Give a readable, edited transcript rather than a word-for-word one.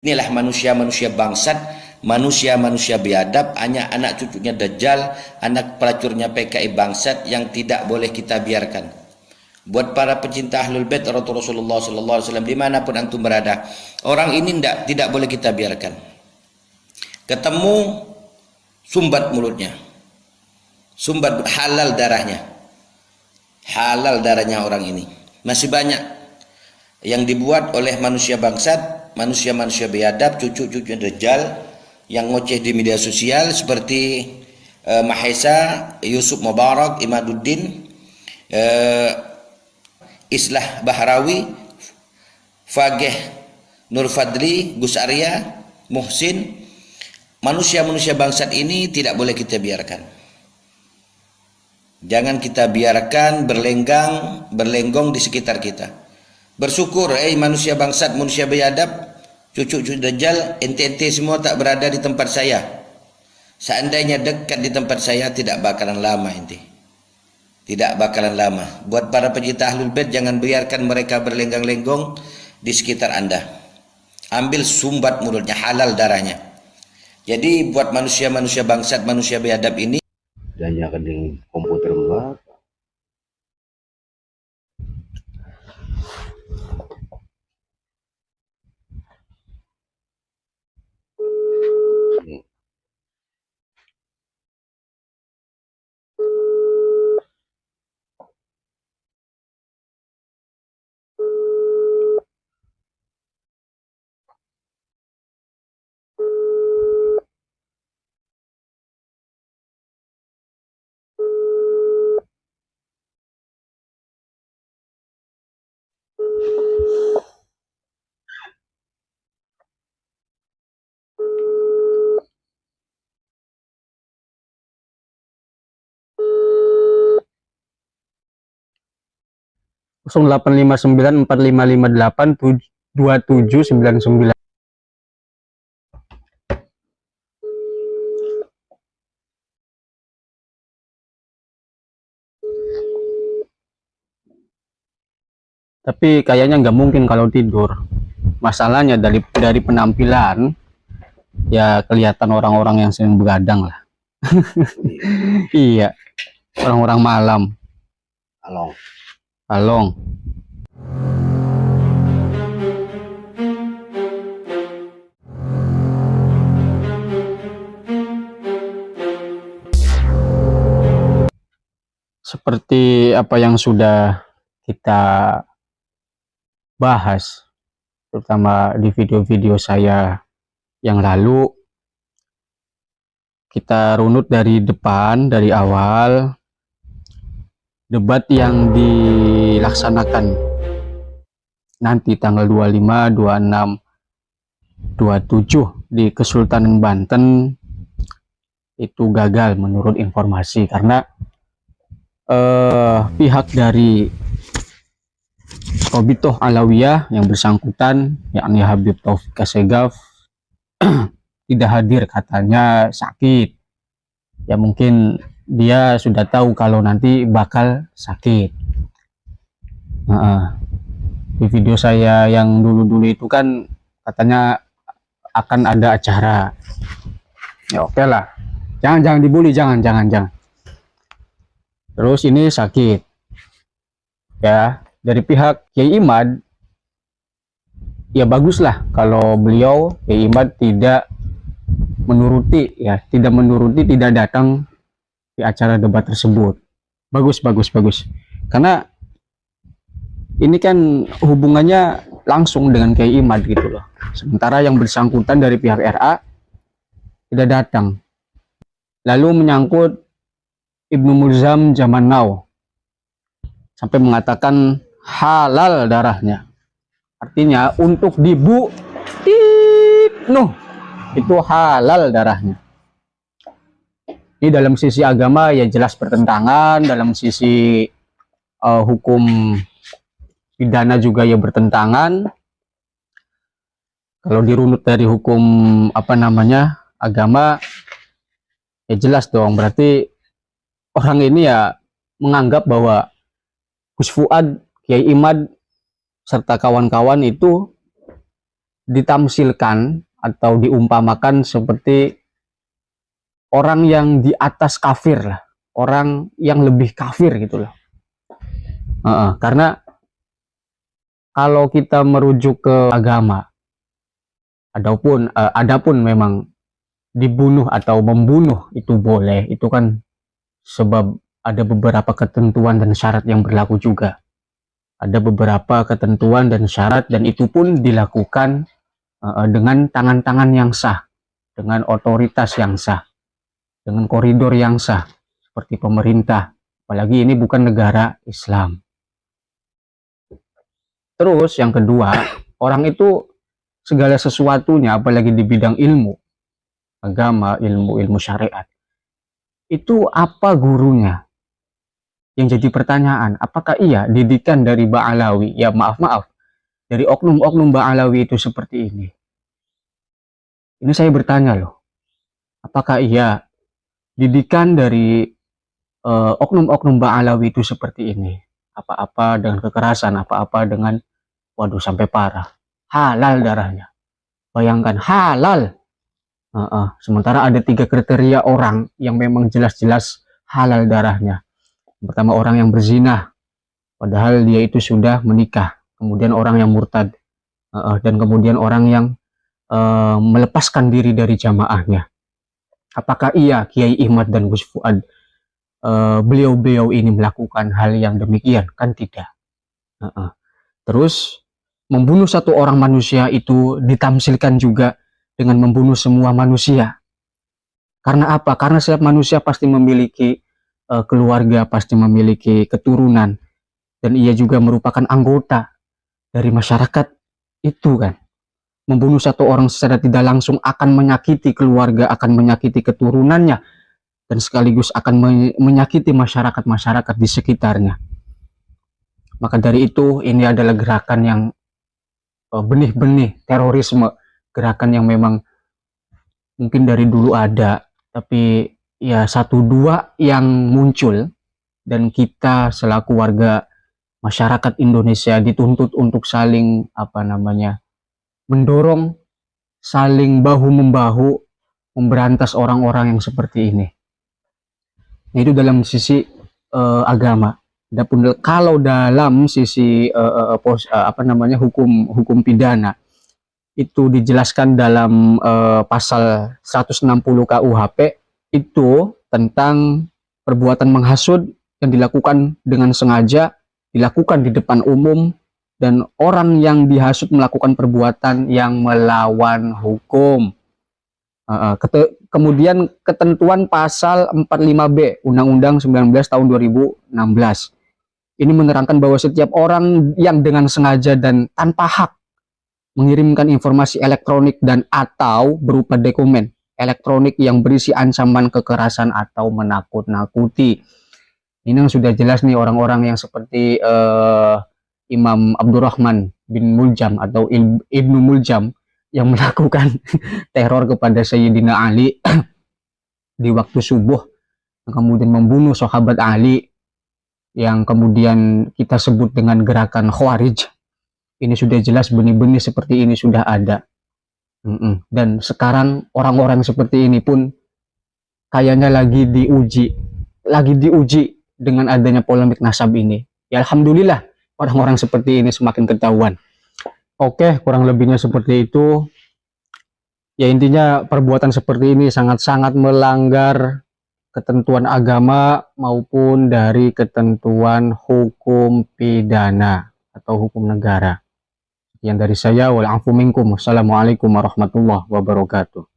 Inilah manusia-manusia bangsat, manusia-manusia biadab, hanya anak cucunya Dajjal, anak pelacurnya PKI bangsat yang tidak boleh kita biarkan. Buat para pecinta Ahlul Bait Rasulullah sallallahu alaihi wasallam dimanapun antum berada, orang ini tidak boleh kita biarkan. Ketemu sumbat mulutnya, sumbat halal darahnya, orang ini. Masih banyak yang dibuat oleh manusia bangsat, manusia-manusia biadab, cucu-cucu Dajjal yang ngoceh di media sosial seperti Mahesa, Yusuf Mubarak, Imaduddin, Islah Bahrawi, Fageh Nur Fadli, Gus Arya, Muhsin. Manusia-manusia bangsat ini tidak boleh kita biarkan. Jangan kita biarkan berlenggong di sekitar kita. Bersyukur, manusia bangsat, manusia biadab, cucu-cucu Dajjal, ente-ente semua tak berada di tempat saya. Seandainya dekat di tempat saya, tidak bakalan lama ente. Tidak bakalan lama. Buat para pecinta Ahlul Bait, jangan biarkan mereka berlenggang-lenggong di sekitar Anda. Ambil sumbat mulutnya, halal darahnya. Jadi buat manusia-manusia bangsat, manusia biadab ini, dan dengan komputer gua delapan lima sembilan 4558 2799. Tapi kayaknya nggak mungkin kalau tidur. Masalahnya dari penampilan ya kelihatan orang-orang yang sering begadang lah. Iya, orang-orang malam. Along. Seperti apa yang sudah kita bahas, terutama di video-video saya yang lalu, kita runut dari depan, dari awal. Debat yang dilaksanakan nanti tanggal 25, 26, 27 di Kesultanan Banten itu gagal menurut informasi karena pihak dari Robitoh Alawiyah yang bersangkutan, yakni Habib Taufik Assegaf, tidak hadir, katanya sakit. Ya mungkin dia sudah tahu kalau nanti bakal sakit. Di video saya yang dulu-dulu itu kan katanya akan ada acara. Ya oke lah. Jangan dibully, jangan. Terus ini sakit. Ya, dari pihak Kiai Imad, ya baguslah kalau beliau Kiai Imad tidak menuruti, tidak datang di acara debat tersebut. Bagus. Karena ini kan hubungannya langsung dengan Kiai Imad gitu loh. Sementara yang bersangkutan dari pihak RA tidak datang. Lalu menyangkut Ibnu Mulzam zaman now sampai mengatakan halal darahnya. Artinya untuk itu halal darahnya. Ini dalam sisi agama ya jelas bertentangan, dalam sisi hukum pidana juga ya bertentangan. Kalau dirunut dari hukum agama ya jelas dong, berarti orang ini ya menganggap bahwa Gus Fuad, Kiai Imad serta kawan-kawan itu ditamsilkan atau diumpamakan seperti orang yang di atas kafir lah, orang yang lebih kafir gitu loh. Karena kalau kita merujuk ke agama, adapun memang dibunuh atau membunuh itu boleh, itu kan sebab ada beberapa ketentuan dan syarat yang berlaku juga. Ada beberapa ketentuan dan syarat, dan itu pun dilakukan dengan tangan-tangan yang sah, dengan otoritas yang sah, dengan koridor yang sah, seperti pemerintah. Apalagi ini bukan negara Islam. Terus yang kedua, orang itu segala sesuatunya, apalagi di bidang ilmu agama, ilmu syariat, itu apa gurunya? Yang jadi pertanyaan, apakah iya didikan dari Ba'alawi, ya maaf, dari oknum-oknum Ba'alawi itu seperti ini? Ini saya bertanya loh, apakah iya didikan dari oknum-oknum Ba'alawi itu seperti ini? Apa-apa dengan kekerasan, apa-apa dengan, waduh sampai parah, halal darahnya. Bayangkan, halal. Sementara ada 3 kriteria orang yang memang jelas-jelas halal darahnya. Pertama, orang yang berzina, padahal dia itu sudah menikah. Kemudian orang yang murtad, dan kemudian orang yang melepaskan diri dari jamaahnya. Apakah iya Kiai Ihmad dan Gus Fuad, beliau-beliau ini melakukan hal yang demikian? Kan tidak. Terus membunuh satu orang manusia itu ditamsilkan juga dengan membunuh semua manusia. Karena apa? Karena setiap manusia pasti memiliki keluarga, pasti memiliki keturunan, dan ia juga merupakan anggota dari masyarakat itu kan. Membunuh satu orang secara tidak langsung akan menyakiti keluarga, akan menyakiti keturunannya, dan sekaligus akan menyakiti masyarakat-masyarakat di sekitarnya. Maka dari itu, ini adalah gerakan yang benih-benih terorisme, gerakan yang memang mungkin dari dulu ada, tapi ya 1-2 yang muncul, dan kita selaku warga masyarakat Indonesia dituntut untuk saling mendorong, saling bahu-membahu memberantas orang-orang yang seperti ini. Nah, itu dalam sisi agama. Adapun kalau dalam sisi hukum pidana, itu dijelaskan dalam pasal 160 KUHP itu tentang perbuatan menghasut yang dilakukan dengan sengaja, dilakukan di depan umum, dan orang yang dihasut melakukan perbuatan yang melawan hukum. Kemudian ketentuan pasal 45B Undang-Undang 19 tahun 2016 ini menerangkan bahwa setiap orang yang dengan sengaja dan tanpa hak mengirimkan informasi elektronik dan atau berupa dokumen elektronik yang berisi ancaman kekerasan atau menakut-nakuti. Ini yang sudah jelas nih orang-orang yang seperti Imam Abdurrahman bin Muljam atau Ibnu Muljam yang melakukan teror kepada Sayyidina Ali di waktu subuh, kemudian membunuh sahabat Ali, yang kemudian kita sebut dengan gerakan Khawarij. Ini sudah jelas benih-benih seperti ini sudah ada. Dan sekarang orang-orang seperti ini pun kayaknya lagi diuji dengan adanya polemik nasab ini. Ya alhamdulillah orang-orang seperti ini semakin ketahuan. Oke, kurang lebihnya seperti itu. Ya intinya perbuatan seperti ini sangat-sangat melanggar ketentuan agama maupun dari ketentuan hukum pidana atau hukum negara. Sekian dari saya, wal afu minkum. Wassalamualaikum warahmatullahi wabarakatuh.